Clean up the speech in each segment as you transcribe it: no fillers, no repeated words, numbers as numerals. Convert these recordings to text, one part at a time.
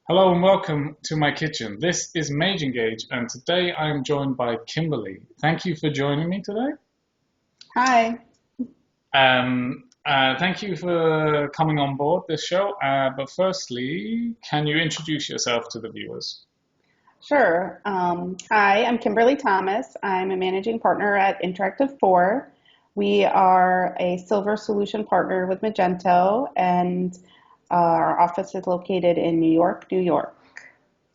Hello and welcome to my kitchen. This is Mage Engage, and today I'm joined by Kimberly. Thank you for joining me today. Hi. Thank you for coming on board this show. But firstly, can you introduce yourself to the viewers? Sure. Hi, I'm Kimberly Thomas. I'm a managing partner at Interactive 4. We are a silver solution partner with Magento, and our office is located in New York, New York.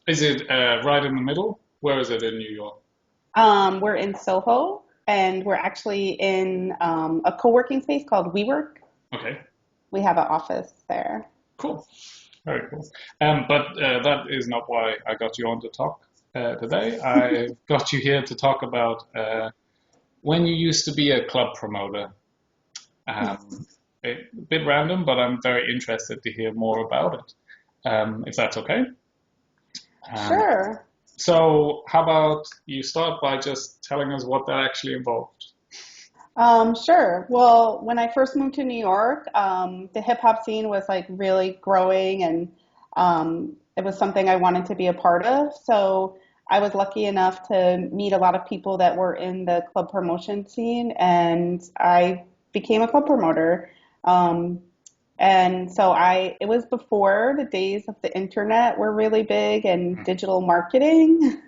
Is it right in the middle? Where is it in New York? We're in Soho, and we're actually in a co-working space called WeWork. Okay, We have an office there. cool. Very cool. But that is not why I got you on to talk today. I got you here to talk about when you used to be a club promoter. Um, a bit random, but I'm very interested to hear more about it, if that's okay. Um, Sure. so, how about you start by just telling us what that actually involved? Sure. Well, when I first moved to New York, the hip hop scene was like really growing and it was something I wanted to be a part of. So I was lucky enough to meet a lot of people that were in the club promotion scene and I became a club promoter. Um, it was before the days of the internet were really big and digital marketing.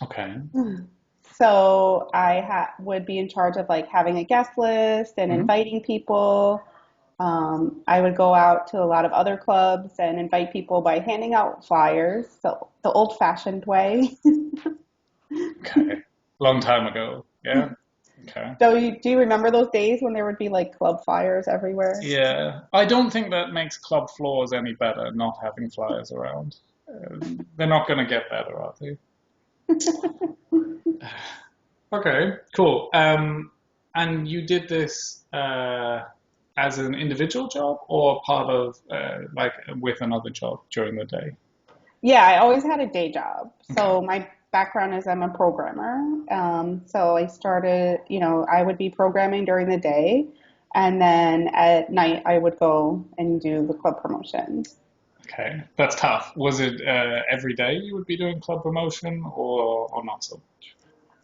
Okay. So would be in charge of like having a guest list and Hmm. inviting people. I would go out to a lot of other clubs and invite people by handing out flyers, so the old-fashioned way. Okay. Long time ago. Yeah. Okay. So do you remember those days when there would be like club flyers everywhere? Yeah. I don't think that makes club floors any better, not having flyers around. They're not going to get better, are they? Okay, cool. And you did this as an individual job or part of like with another job during the day? Yeah, I always had a day job. Okay. So my background is I'm a programmer. So I started, I would be programming during the day, and then at night I would go and do the club promotions. Okay, that's tough. Was it every day you would be doing club promotion or not so much?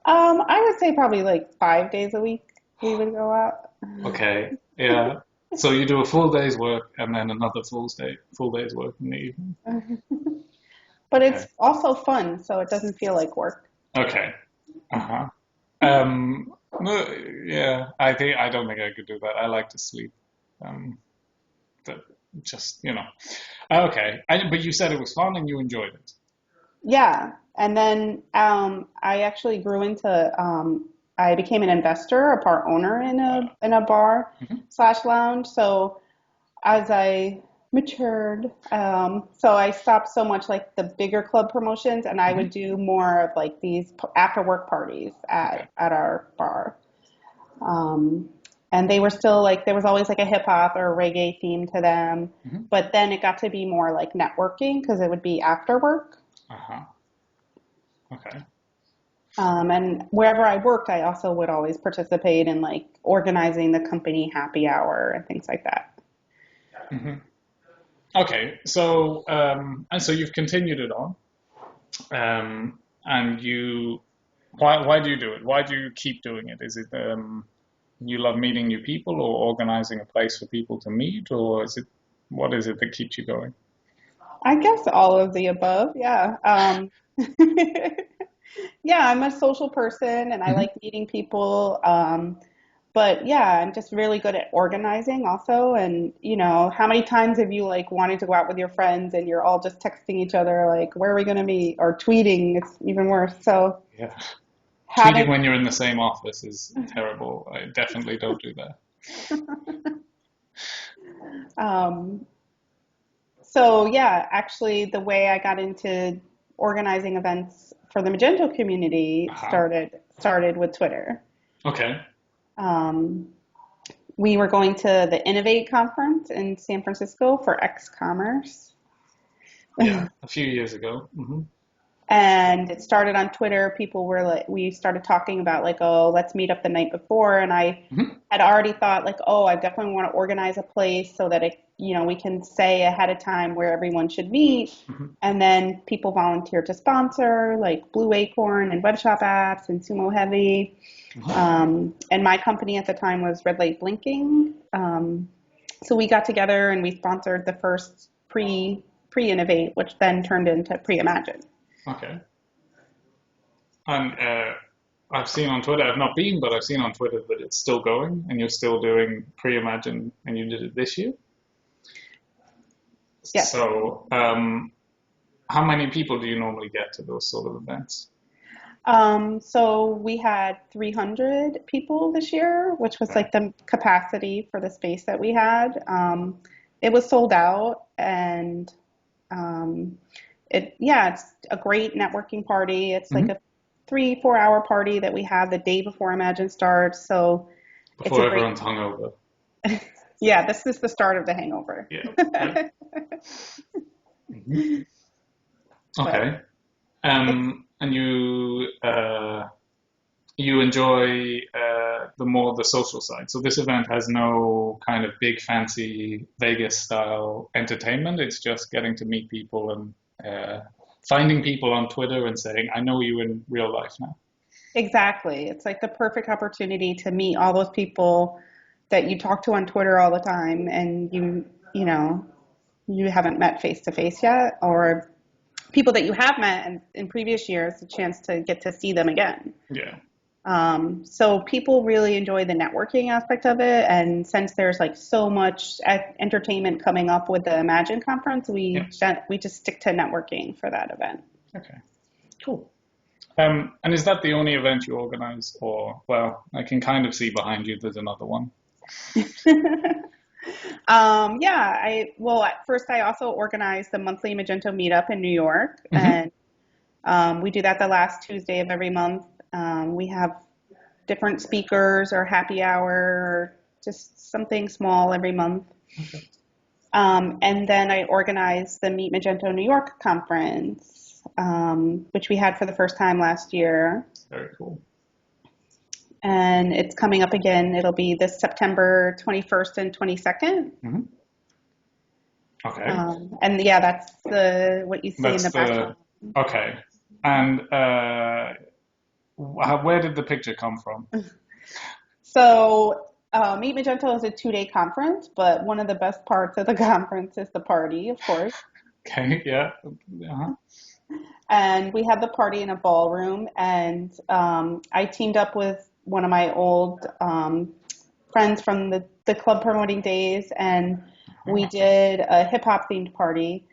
I would say probably like 5 days a week we would go out. Okay, yeah. So you do a full day's work and then another full day's work in the evening. But Okay. it's also fun, so it doesn't feel like work. Okay. Uh-huh. No, yeah, I don't think I could do that. I like to sleep. Um, but just, Okay. But you said it was fun and you enjoyed it. Yeah. And then I actually grew into I became an investor, a part owner in Uh, a bar mhm. slash lounge. So as I matured, so I stopped so much like the bigger club promotions, and I would Mhm. do more of like these after work parties Okay. at our bar. Um, and they were still like there was always like a hip hop or reggae theme to them, Hmm. but then it got to be more like networking because it would be after work. Uh-huh. Okay. And wherever I worked, I also would always participate in like organizing the company happy hour and things like that. Hmm. Okay. So you've continued it on. And why do you do it? Why do you keep doing it? Is it you love meeting new people or organizing a place for people to meet, or what is it that keeps you going? I guess all of the above, yeah. Yeah, I'm a social person and I Hmm. like meeting people. But yeah, I'm just really good at organizing also. And how many times have you like wanted to go out with your friends and you're all just texting each other like, where are we going to meet? Or tweeting, it's even worse. So Yeah. Tweeting having, when you're in the same office is terrible. I definitely don't do that. um, so yeah, actually the way I got into organizing events for the Magento community Uh-huh. started with Twitter. Okay. Um, we were going to the Innovate conference in San Francisco for X Commerce. Yeah. A few years ago. Hmm. And it started on Twitter. People were like, we started talking about like, oh, let's meet up the night before. And I Hmm. had already thought like, oh, I definitely want to organize a place so that we can say ahead of time where everyone should meet. Mhm. And then people volunteer to sponsor, like Blue Acorn and Web Shop Apps and Sumo Heavy. Mhm. And my company at the time was Red Light Blinking. So we got together and we sponsored the first pre-innovate, which then turned into pre-imagine. Okay. And I've seen on Twitter, I've not been, but I've seen on Twitter that it's still going and you're still doing pre-imagine and you did it this year. Yes. So, how many people do you normally get to those sort of events? So we had 300 people this year, which was Okay. like the capacity for the space that we had. It was sold out, and um, it's a great networking party. It's like Hmm. a 3-4 hour party that we have the day before Imagine starts. So it's a Before great, everyone's hungover. yeah, this is the start of the hangover. Yeah. Right. Hmm. But Okay. it's And you enjoy the more the social side. So this event has no kind of big fancy Vegas style entertainment. It's just getting to meet people and finding people on Twitter and saying, "I know you in real life now." exactly. It's like the perfect opportunity to meet all those people that you talk to on Twitter all the time, and you haven't met face to face yet, or people that you have met in previous years, a chance to get to see them again. Yeah. So people really enjoy the networking aspect of it, and since there's like so much entertainment coming up with the Imagine conference, Yeah. we just stick to networking for that event. Okay. Cool. And is that the only event you organize, or well, I can kind of see behind you there's another one. Yeah, at first I also organized the monthly Magento meetup in New York, Hmm. and we do that the last Tuesday of every month. We have different speakers or happy hour or just something small every month. Okay. And then I organized the Meet Magento New York conference, which we had for the first time last year. Very cool. And it's coming up again. It'll be this September 21st and 22nd. Hmm. Okay. And yeah, that's what you see in That's the background. the okay. And where did the picture come from? So, Meet Magento is a 2-day conference, but one of the best parts of the conference is the party, of course. Okay, yeah. Uh-huh. And we had the party in a ballroom, and I teamed up with one of my old friends from the club promoting days, and we Oh, did a hip hop themed party.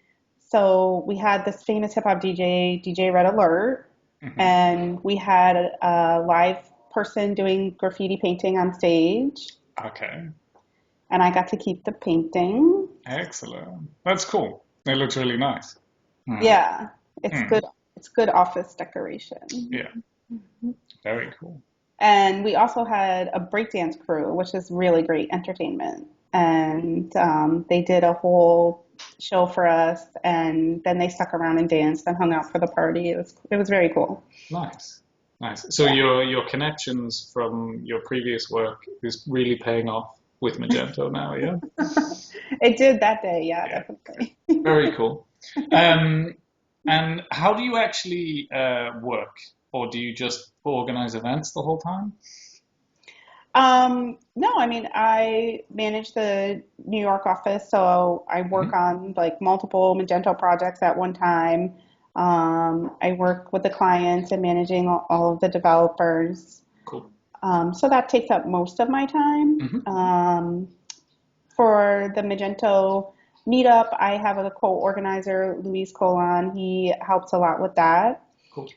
So we had this famous hip hop DJ Red Alert, hmm. and we had a live person doing graffiti painting on stage, Okay, and I got to keep the painting. excellent. That's cool. It looks really nice. Mm. Yeah, it's Mm. good. It's good office decoration. Yeah, very cool. And we also had a breakdance crew, which is really great entertainment. And they did a whole show for us, and then they stuck around and danced and hung out for the party. It was very cool. Nice, nice. So Yeah, your connections from your previous work is really paying off with Magento now, yeah? it did that day. Yeah, Yeah, good. definitely. Very cool. Um, and how do you actually work, or do you just organize events the whole time? No, I mean, I manage the New York office, so I work Hmm. on like multiple Magento projects at one time. I work with the clients and managing all of the developers. Cool. So that takes up most of my time. Hmm. For the Magento meetup, I have a co-organizer, Luis Colon. He helps a lot with that. Cool.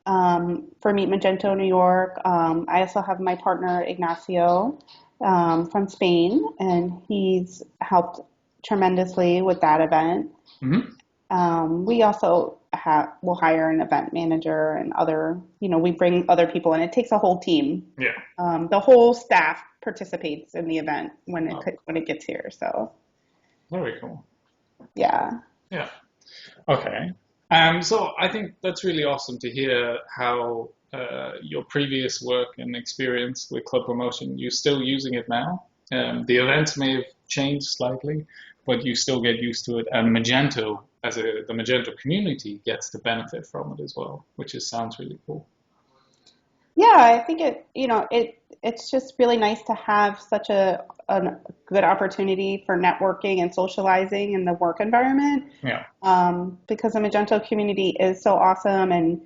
For Meet Magento New York, I also have my partner Ignacio from Spain, and he's helped tremendously with that event. Hmm. We also will hire an event manager and we bring other people in. It takes a whole team. Yeah. The whole staff participates in the event Oh, when it gets here. So very cool. yeah. Yeah. Okay. So I think that's really awesome to hear how your previous work and experience with club promotion, you're still using it now. The events may have changed slightly, but you still get used to it. And Magento, the Magento community gets the benefit from it as well, which sounds really cool. Yeah, I think it's just really nice to have such a good opportunity for networking and socializing in the work environment. Yeah, Because the Magento community is so awesome, and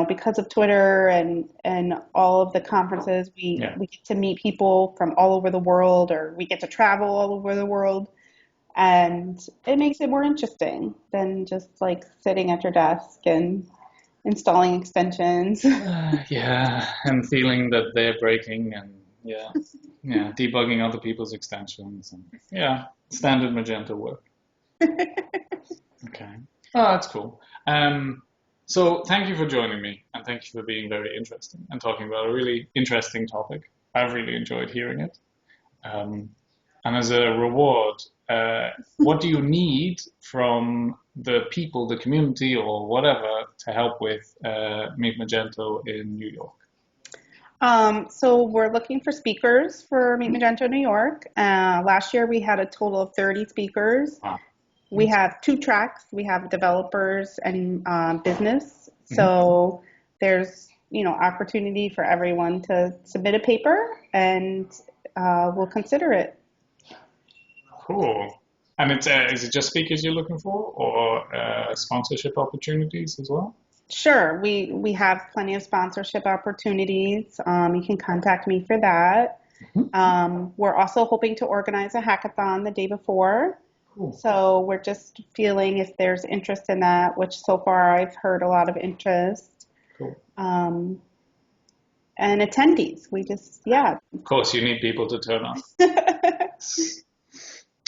because of Twitter and all of the conferences, yeah. we get to meet people from all over the world, or we get to travel all over the world, and it makes it more interesting than just like sitting at your desk and installing extensions. Yeah, and feeling that they're breaking and yeah, yeah, debugging other people's extensions and yeah, standard Magento work. Okay. Oh, that's cool. So thank you for joining me and thank you for being very interesting and talking about a really interesting topic. I've really enjoyed hearing it. Um, and as a reward, what do you need from the people, the community, or whatever to help with Meet Magento in New York? So we're looking for speakers for Meet Magento New York. Last year we had a total of 30 speakers. Wow. We have two tracks. We have developers and business. Mhm. So there's opportunity for everyone to submit a paper, and we'll consider it. Cool. And is it just speakers you're looking for, or sponsorship opportunities as well? Sure, we have plenty of sponsorship opportunities. You can contact me for that. Mhm. We're also hoping to organize a hackathon the day before. Cool. So we're just feeling if there's interest in that, which so far I've heard a lot of interest. Cool. Um, and attendees, yeah. Of course, you need people to turn up.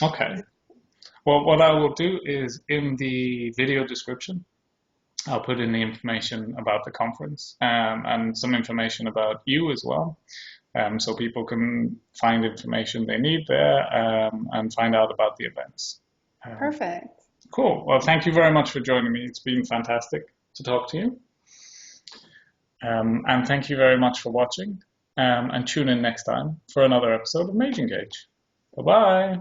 Okay. Well, what I will do is in the video description, I'll put in the information about the conference and some information about you as well. So people can find information they need there and find out about the events. Um, Perfect. cool. Well, thank you very much for joining me. It's been fantastic to talk to you. And thank you very much for watching. And tune in next time for another episode of Mage Engage. Bye bye.